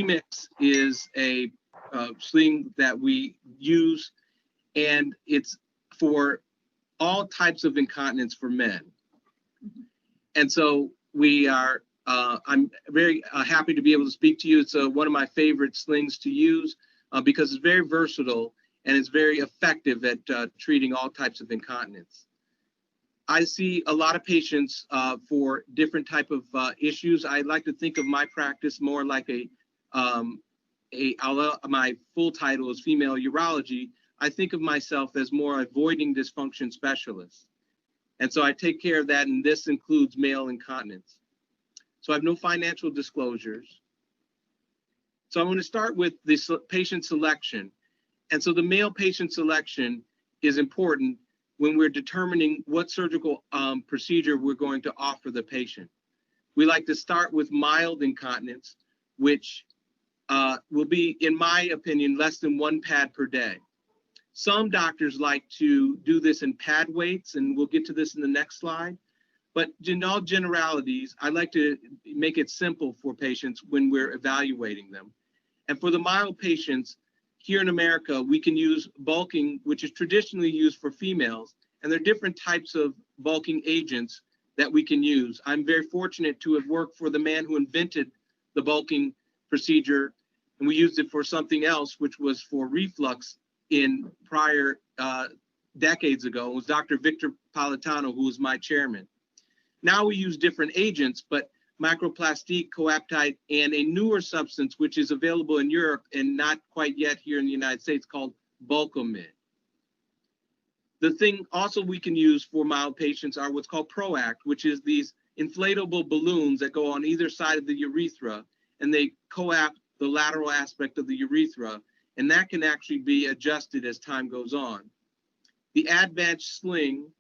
Remeex is a sling that we use, and it's for all types of incontinence for men. And so we are, I'm very happy to be able to speak to you. It's one of my favorite slings to use because it's very versatile and it's very effective at treating all types of incontinence. I see a lot of patients for different type of issues. I like to think of my practice more like my full title is Female Urology. I think of myself as more avoiding dysfunction specialist. And so I take care of that, and this includes male incontinence. So I have no financial disclosures. So I'm going to start with the patient selection. And so the male patient selection is important when we're determining what surgical procedure we're going to offer the patient. We like to start with mild incontinence, which will be, in my opinion, less than 1 pad per day. Some doctors like to do this in pad weights, and we'll get to this in the next slide. But in all generalities, I like to make it simple for patients when we're evaluating them. And for the mild patients, here in America, we can use bulking, which is traditionally used for females, and there are different types of bulking agents that we can use. I'm very fortunate to have worked for the man who invented the bulking procedure, and we used it for something else, which was for reflux in prior decades ago. It was Dr. Victor Politano, who was my chairman. Now we use different agents, but microplastic, coaptite, and a newer substance, which is available in Europe and not quite yet here in the United States, called Bulkamid. The thing also we can use for mild patients are what's called ProAct, which is these inflatable balloons that go on either side of the urethra, and they coapt the lateral aspect of the urethra, and that can actually be adjusted as time goes on. The Advanced Sling,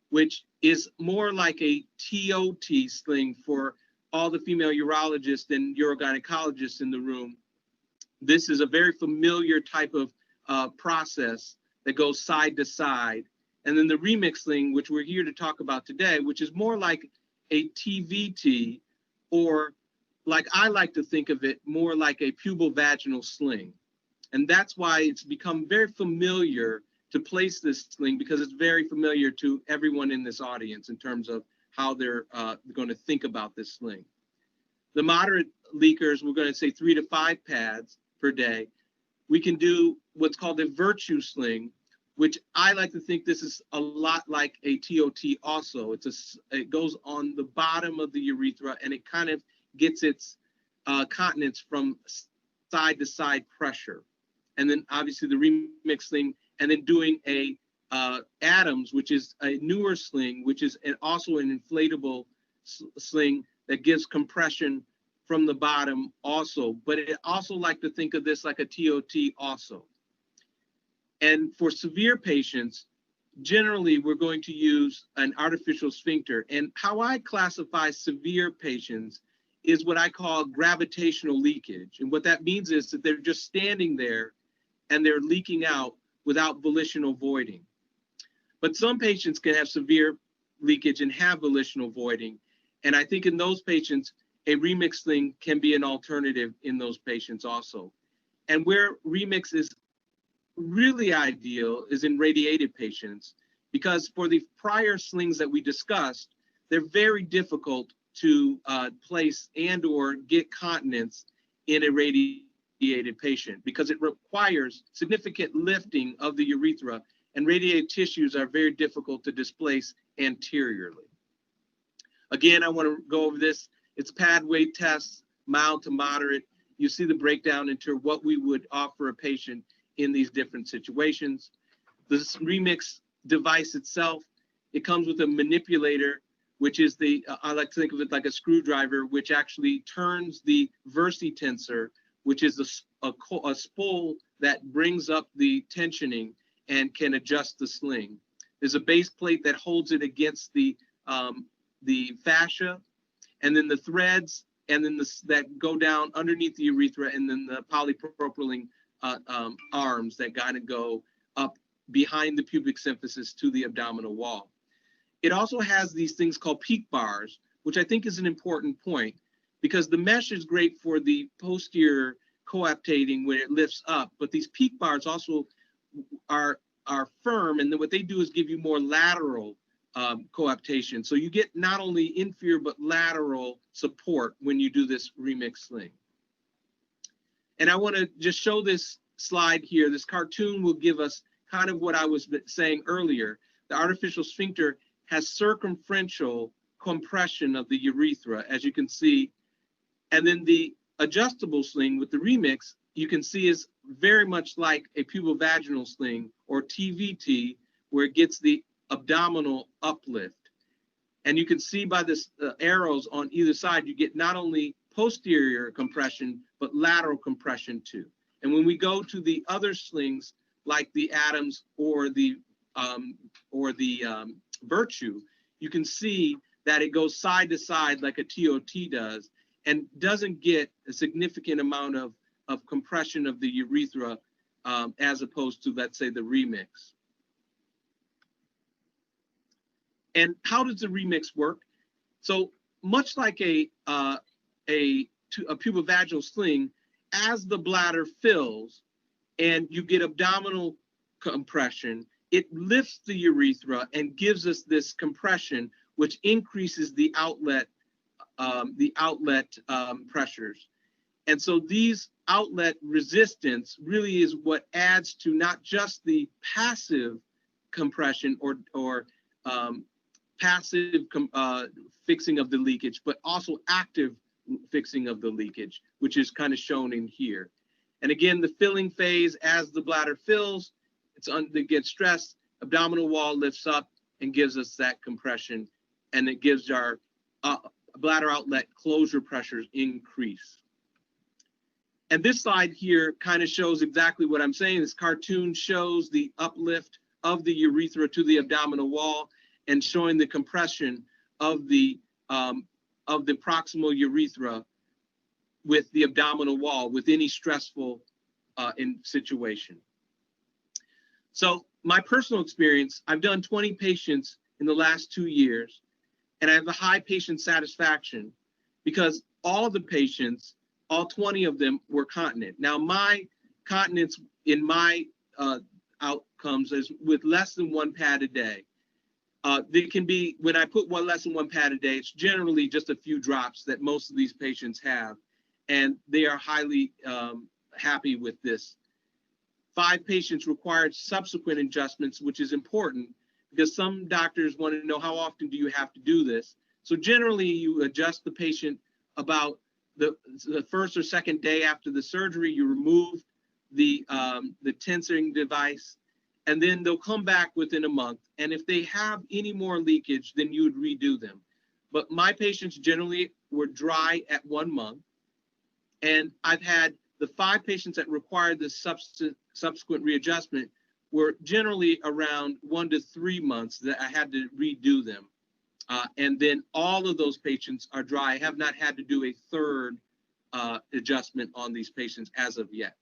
which is more like a TOT sling for all the female urologists and urogynecologists in the room. This is a very familiar type of process that goes side to side. And then the Remeex sling, which we're here to talk about today, which is more like a TVT, or like I like to think of it, more like a pubovaginal sling. And that's why it's become very familiar to place this sling, because it's very familiar to everyone in this audience in terms of how they're going to think about this sling. The moderate leakers, we're going to say 3 to 5 pads per day. We can do what's called a virtue sling, which I like to think this is a lot like a TOT also. It goes on the bottom of the urethra, and it kind of gets its continence from side to side pressure. And then obviously the Remeex sling, and then doing a Adams, which is a newer sling, which is also an inflatable sling that gives compression from the bottom also. But it also like to think of this like a TOT also. And for severe patients, generally we're going to use an artificial sphincter. And how I classify severe patients is what I call gravitational leakage. And what that means is that they're just standing there and they're leaking out without volitional voiding. But some patients can have severe leakage and have volitional voiding. And I think in those patients, a Remeex sling can be an alternative in those patients also. And where Remeex is really ideal is in radiated patients, because for the prior slings that we discussed, they're very difficult to place and or get continence in a radiated patient, because it requires significant lifting of the urethra, and radiated tissues are very difficult to displace anteriorly. Again, I want to go over this. It's pad weight tests, mild to moderate. You see the breakdown into what we would offer a patient in these different situations. The Remeex device itself, it comes with a manipulator, which is I like to think of it like a screwdriver, which actually turns the versitensor, which is a spool that brings up the tensioning and can adjust the sling. There's a base plate that holds it against the fascia, and then the threads, and then that go down underneath the urethra, and then the polypropylene arms that kind of go up behind the pubic symphysis to the abdominal wall. It also has these things called peak bars, which I think is an important point, because the mesh is great for the posterior coaptating when it lifts up, but these peak bars also are firm, and then what they do is give you more lateral coaptation. So you get not only inferior but lateral support when you do this Remeex sling. And I want to just show this slide here. This cartoon will give us kind of what I was saying earlier. The artificial sphincter has circumferential compression of the urethra, as you can see. And then the adjustable sling with the Remeex, you can see is very much like a pubovaginal sling or TVT, where it gets the abdominal uplift. And you can see by this arrows on either side, you get not only posterior compression, but lateral compression too. And when we go to the other slings, like the Adams or the Virtue, you can see that it goes side to side like a TOT does, and doesn't get a significant amount of compression of the urethra as opposed to, let's say, the Remeex. And how does the Remeex work? So much like a pubovaginal sling, as the bladder fills and you get abdominal compression, it lifts the urethra and gives us this compression, which increases the outlet pressures. And so these outlet resistance really is what adds to not just the passive compression or passive fixing of the leakage, but also active fixing of the leakage, which is kind of shown in here. And again, the filling phase, as the bladder fills, it gets stressed, abdominal wall lifts up and gives us that compression, and it gives our bladder outlet closure pressures increase. And this slide here kind of shows exactly what I'm saying. This cartoon shows the uplift of the urethra to the abdominal wall and showing the compression of the proximal urethra with the abdominal wall with any stressful situation. So my personal experience, I've done 20 patients in the last 2 years, and I have a high patient satisfaction because all the patients, all 20 of them, were continent. Now, my continence in my outcomes is with less than 1 pad a day. They can be, when I put less than 1 pad a day, it's generally just a few drops that most of these patients have, and they are highly happy with this. 5 patients required subsequent adjustments, which is important because some doctors want to know how often do you have to do this. So generally you adjust the patient about the first or second day after the surgery. You remove the tensing device, and then they'll come back within a month. And if they have any more leakage, then you would redo them. But my patients generally were dry at 1 month. And I've had the 5 patients that required the subsequent readjustment were generally around 1 to 3 months that I had to redo them. And then all of those patients are dry. I have not had to do a third adjustment on these patients as of yet.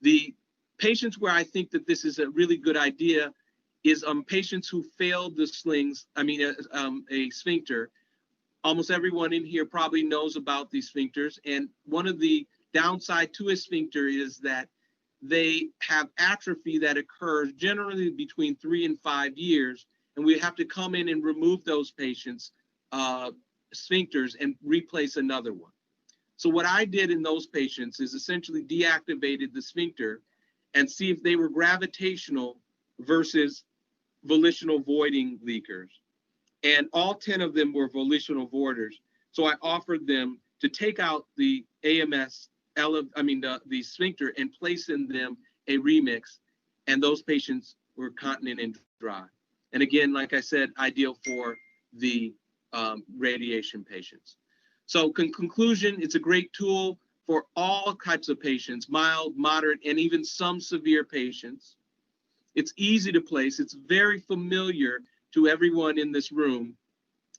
The patients where I think that this is a really good idea is patients who failed the slings, a sphincter. Almost everyone in here probably knows about these sphincters. And one of the downside to a sphincter is that they have atrophy that occurs generally between 3 and 5 years. And we have to come in and remove those patients' sphincters and replace another one. So what I did in those patients is essentially deactivated the sphincter and see if they were gravitational versus volitional voiding leakers. And all 10 of them were volitional voiders. So I offered them to take out the AMS, the sphincter, and place in them a Remeex, and those patients were continent and dry. And again, like I said, ideal for the radiation patients. So conclusion, it's a great tool for all types of patients, mild, moderate, and even some severe patients. It's easy to place. It's very familiar to everyone in this room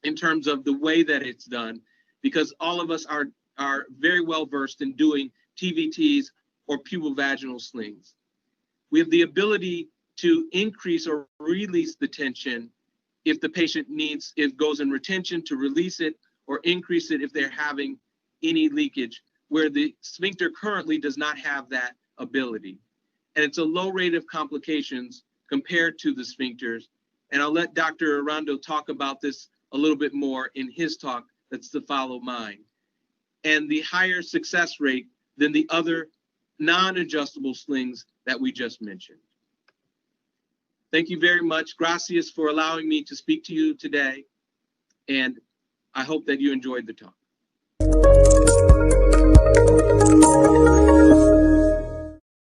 in terms of the way that it's done, because all of us are very well versed in doing TVTs or pubovaginal slings. We have the ability to increase or release the tension if the patient needs, if it goes in retention, to release it, or increase it if they're having any leakage where the sphincter currently does not have that ability. And it's a low rate of complications compared to the sphincters. And I'll let Dr. Arando talk about this a little bit more in his talk that's to follow mine. And the higher success rate than the other non-adjustable slings that we just mentioned. Thank you very much. Gracias for allowing me to speak to you today. And I hope that you enjoyed the talk.